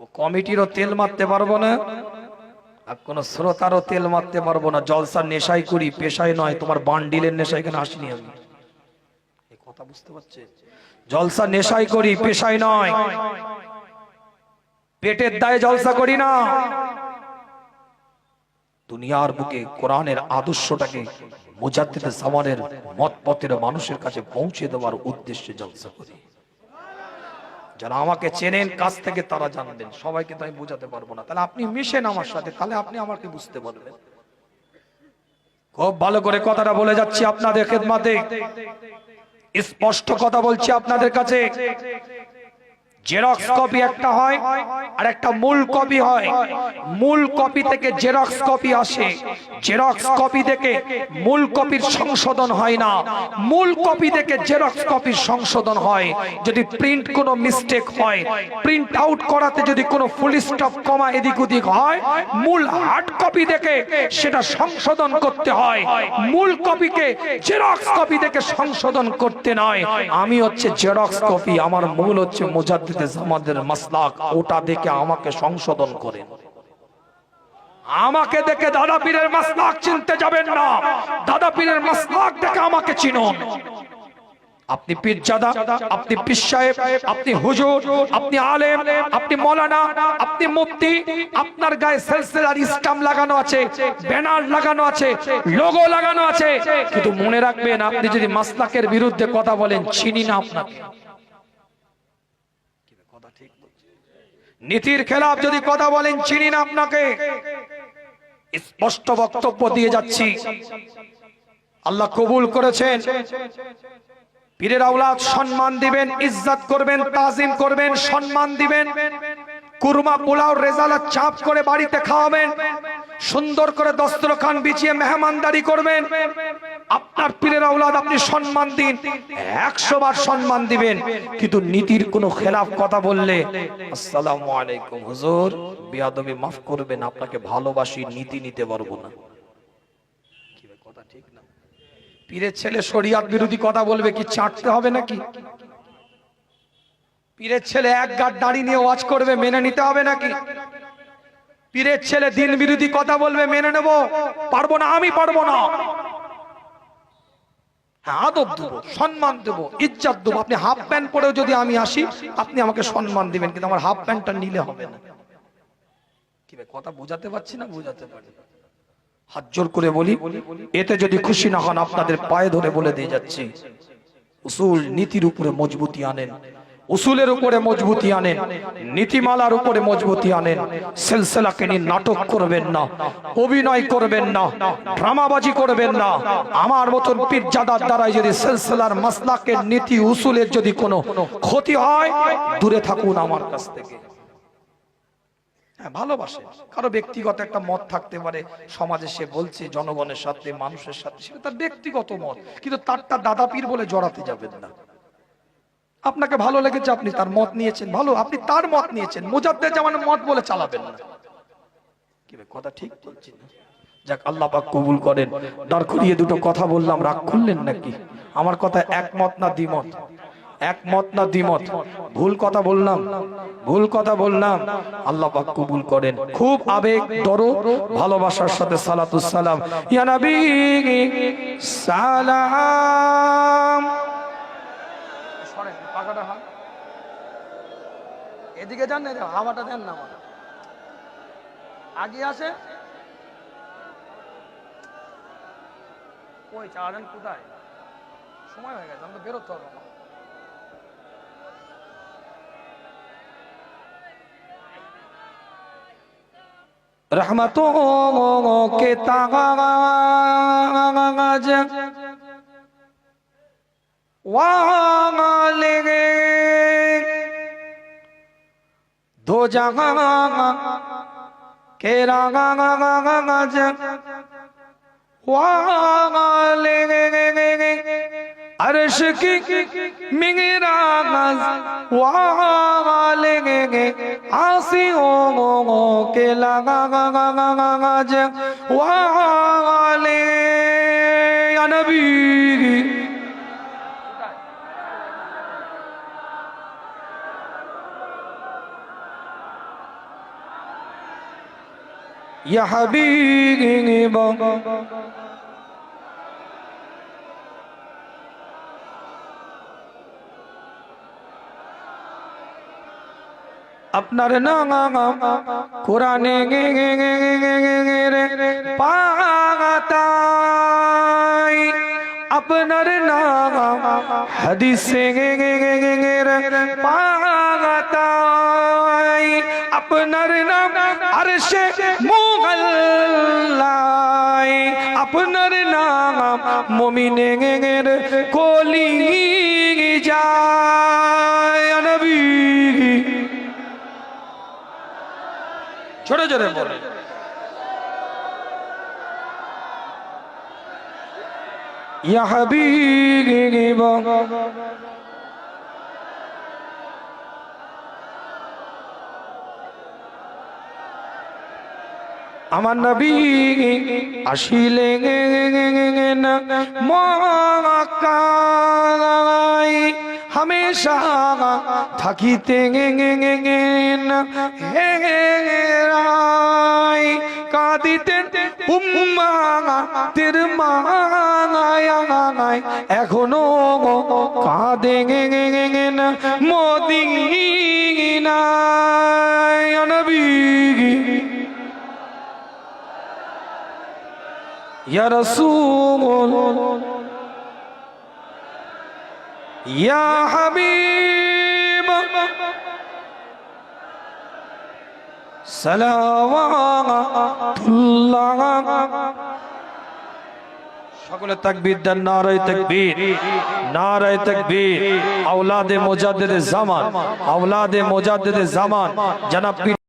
ও কমিটিরও তেল মারতে পারবো না, আর কোন শ্রোতারও তেল মারতে পারবো না। জলসার নেশাই করি, পেশায় নয়। তোমার বান্ডিলের নেশা এখানে আসিনি আমি, এই কথা বুঝতে পারছে? জলসা নেশাই করি, পেশায় নয়। পেটের দায়ে জলসা করি না। দুনিয়ার বুকে কোরআনের আদর্শটাকে মুজাদ্দিদ জামানের মত পথের মানুষের কাছে পৌঁছে দেওয়ার উদ্দেশ্যে জলসা করি। যারা আমাকে চেনেন কাছ থেকে তারা জানবেন, সবাইকে তো আমি বোঝাতে পারবো না। তাহলে আপনি মিশেন আমার সাথে, তাহলে আপনি আমাকে বুঝতে পারবেন। খুব ভালো করে কথাটা বলে যাচ্ছি আপনাদের খেদমতে, স্পষ্ট কথা বলছি আপনাদের কাছে। জেরক্স কপি একটা হয় আর একটা মূল কপি হয়। মূল কপি থেকে জেরক্স কপি আসে, জেরক্স কপি থেকে মূল কপির সংশোধন হয় না, মূল কপি থেকে জেরক্স কপির সংশোধন হয়। যদি প্রিন্ট কোনো মিস্টেক হয়, প্রিন্ট আউট করাতে যদি কোনো ফুল স্টপ কমা এদিক ওদিক হয়, মূল হার্ড কপি থেকে সেটা সংশোধন করতে হয়। মূল কপিকে জেরক্স কপি থেকে সংশোধন করতে নয়। আমি হচ্ছে জেরক্স কপি, আমার মূল হচ্ছে মুজাদ্দিদ জামানের মাসলাক। ওটা দেখে আমাকে সংশোধন করেন। আমাকে দেখে দাদা পীরের মাসলাক চিনতে যাবেন না, দাদা পীরের মাসলাক দেখে আমাকে চিনুন। আপনি পীরজাদা, আপনি পীর সাহেব, আপনি হুজুর, আপনি আলেম, আপনি মৌলানা, আপনি মুফতি, আপনার গায়ে সিলসিলার ইসলাম লাগানো আছে, ব্যানার লাগানো আছে, লোগো লাগানো আছে, কিন্তু মনে রাখবেন আপনি যদি মাসলাকের বিরুদ্ধে কথা বলেন, চিনি না আপনাকে। নীতির খেলাফ যদি কথা বলেন, চিনি না আপনাকে। স্পষ্ট বক্তব্য দিয়ে যাচ্ছি, আল্লাহ কবুল করেছেন। পীরের আওলাদ সম্মান দিবেন, ইজ্জত করবেন, তাজিম করবেন, সম্মান দিবেন। কুরমা পোলাও রেজালা চাপ করে বাড়িতে খাওয়াবেন, সুন্দর করে দস্তরখান বিছিয়ে মেহমানদারি করবেন। আপনার পীরের আওলাদ আপনি সম্মান দিন, 100 বার সম্মান দিবেন। কিন্তু নীতির কোনো খেলাফ কথা বললে, আসসালামু আলাইকুম হুজুর, বেয়াদবি মাফ করবেন, আপনাকে ভালোবাসি, নীতি নিতে পারবো না। কি কথা ঠিক না? পীরের ছেলে শরিয়াত বিরোধী কথা বলবে, কি চাটতে হবে নাকি? পীরের ছেলে এক গাঁট দাড়ি নিয়ে ওয়াজ করবে, মেনে নিতে হবে নাকি? পীরের ছেলে দিন বিরোধী কথা বলবে, মেনে নেব? পারবো না, আমি পারবো না। হ্যাঁ, আদব দেবো, সম্মান দেবো, ইজ্জত দেবো। আপনি হাফ প্যান্ট পরেও যদি আমি আসি, আপনি আমাকে সম্মান দিবেন, কিন্তু আমার হাফ প্যান্টটা নিলে হবে না। কি কথা বোঝাতে পারছি না? বোঝাতে পারি? হাত জোর করে বলি, এতে যদি খুশি না হন, আপনাদের পায়ে ধরে বলে দিয়ে যাচ্ছি, উসুল নীতির উপরে মজবুতি আনেন, উসুলের উপরে মজবুতি আনেন, নীতিমালার উপরে মজবুতি আনেন। সিলসিলাকে নিয়ে নাটক করবেন না, অভিনয় করবেন না, ড্রামাবাজি করবেন না। আমার মতন পীরজাদার দ্বারাই যদি সিলসিলার মাসলাকের নীতি উসুলের যদি কোনো ক্ষতি হয়, দূরে থাকুন আমার কাছ থেকে। হ্যাঁ, ভালোবাসে, কারো ব্যক্তিগত একটা মত থাকতে পারে, সমাজে সে বলছে জনগণের সাথে, মানুষের সাথে, সেটা তার ব্যক্তিগত মত, কিন্তু তারটা দাদা পীর বলে জড়াতে যাবেন না। আপনাকে ভালো লেগেছে, আপনি তার মত নিয়েছেন, ভালো, আপনি তার মত নিয়েছেন, মুজাদ্দিদ জামানের মত বলে চালাবেন না। কি কথা ঠিক বলছি না? যাক, আল্লাহ পাক কবুল করেন। দাঁড় করিয়ে দুটো কথা বললাম, রাগ করলেন নাকি? আমার কথা একমত না দ্বিমত? একমত না দ্বিমত? ভুল কথা বললাম? ভুল কথা বললাম? আল্লাহ পাক কবুল করেন। খুব আবেগ, দরদ, ভালোবাসার সাথে সালাতুস সালাম, ইয়া নবী সালাম। এদিকে যান না, হাওয়াটা দেন না, আমার আগে আসে। ওই চালান কোথায়? সময় হয়ে গেছে, আমাকে বেরোতে হবে। रहमतों के ताज वाले दो जहां के राज वाले अर्श की मिराज वाले आसियों के लगाज वाले या नबी। ইয়া হাবিব আপনার নাম কোরআনে পাতায়, আপনার নাম হাদিসে পাতায়, আপনার নাম আরশে মুআল্লায়, আপনার নাম মুমিনের কলি যায় নবী। ছোট জোরে বলে ইয়া হাবিব আমার নবী আসিলেন মক্কায়, हमेशा থাকিতে হেরায়, কাঁদিতেন উম্মাতের মায়ায়, এখনো কাঁদেন মদিনায় নবী। ইয়া রাসূল ইয়া হাবিব সালাওয়াতুল্লাহ। সকলে তাকবীর দেন, নারায়ে তাকবীর, নারায়ে তাকবীর। আওলাদে মুজাদ্দিদে জামান, আওলাদে মুজাদ্দিদে জামান জনাব